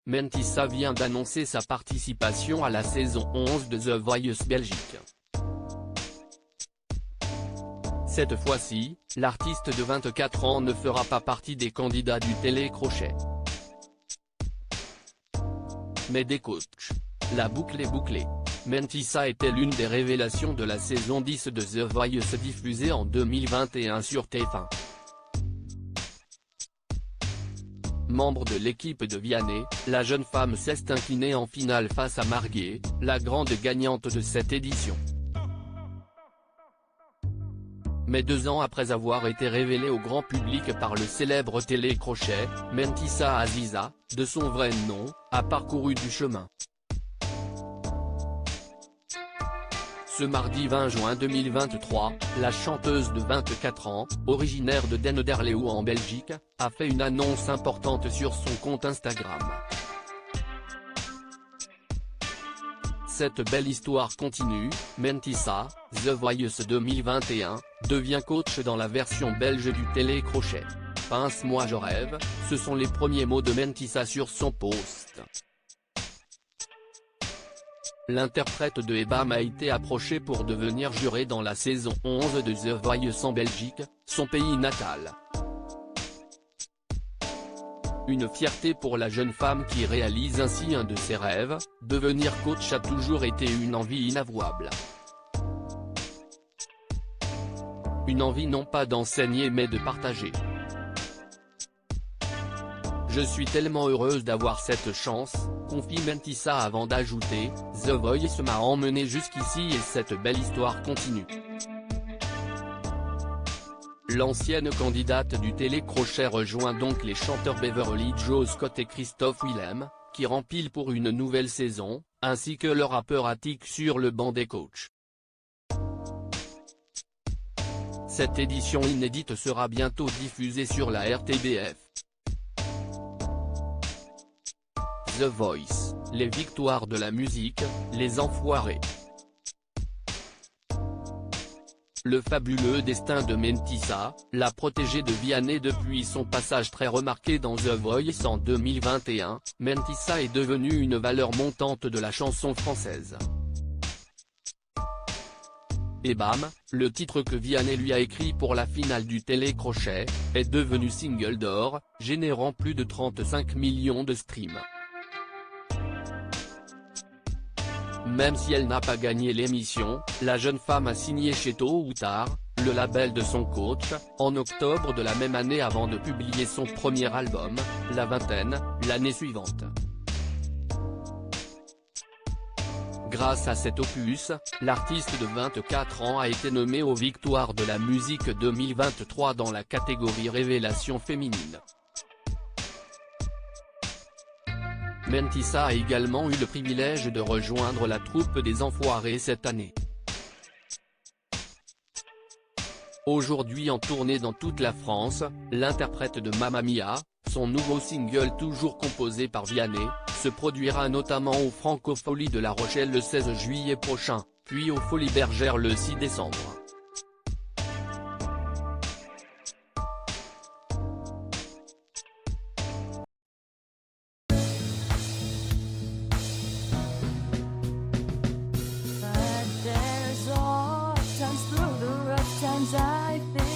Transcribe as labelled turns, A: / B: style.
A: Mentissa vient d'annoncer sa participation à la saison 11 de The Voice Belgique. Cette fois-ci, l'artiste de 24 ans ne fera pas partie des candidats du télécrochet, mais des coachs. La boucle est bouclée. Mentissa était l'une des révélations de la saison 10 de The Voice diffusée en 2021 sur TF1. Membre de l'équipe de Vianney, la jeune femme s'est inclinée en finale face à Marguerite, la grande gagnante de cette édition. Mais 2 ans après avoir été révélée au grand public par le célèbre télécrochet, Mentissa Aziza, de son vrai nom, a parcouru du chemin. Ce mardi 20 juin 2023, la chanteuse de 24 ans, originaire de Denderleeuw en Belgique, a fait une annonce importante sur son compte Instagram. Cette belle histoire continue, Mentissa, The Voice 2021, devient coach dans la version belge du télécrochet. Pince-moi je rêve, ce sont les premiers mots de Mentissa sur son post. L'interprète de Ebam a été approchée pour devenir jurée dans la saison 11 de The Voice en Belgique, son pays natal. Une fierté pour la jeune femme qui réalise ainsi un de ses rêves, devenir coach a toujours été une envie inavouable. Une envie non pas d'enseigner mais de partager. Je suis tellement heureuse d'avoir cette chance, confie Mentissa avant d'ajouter, The Voice m'a emmené jusqu'ici et cette belle histoire continue. L'ancienne candidate du télécrochet rejoint donc les chanteurs Beverly Joe Scott et Christophe Willem, qui rempilent pour une nouvelle saison, ainsi que le rappeur Attic sur le banc des coachs. Cette édition inédite sera bientôt diffusée sur la RTBF. The Voice, les victoires de la musique, les enfoirés. Le fabuleux destin de Mentissa, la protégée de Vianney depuis son passage très remarqué dans The Voice en 2021, Mentissa est devenue une valeur montante de la chanson française. Et bam, le titre que Vianney lui a écrit pour la finale du télécrochet, est devenu single d'or, générant plus de 35 millions de streams. Même si elle n'a pas gagné l'émission, la jeune femme a signé chez Tôt ou Tard, le label de son coach, en octobre de la même année avant de publier son premier album, La Vingtaine, l'année suivante. Grâce à cet opus, l'artiste de 24 ans a été nommé aux Victoires de la musique 2023 dans la catégorie Révélation féminine. Mentissa a également eu le privilège de rejoindre la troupe des Enfoirés cette année. Aujourd'hui en tournée dans toute la France, l'interprète de Mamma Mia, son nouveau single toujours composé par Vianney, se produira notamment aux Francofolies de La Rochelle le 16 juillet prochain, puis aux Folies Bergères le 6 décembre.
B: But there's all times through the rough times I think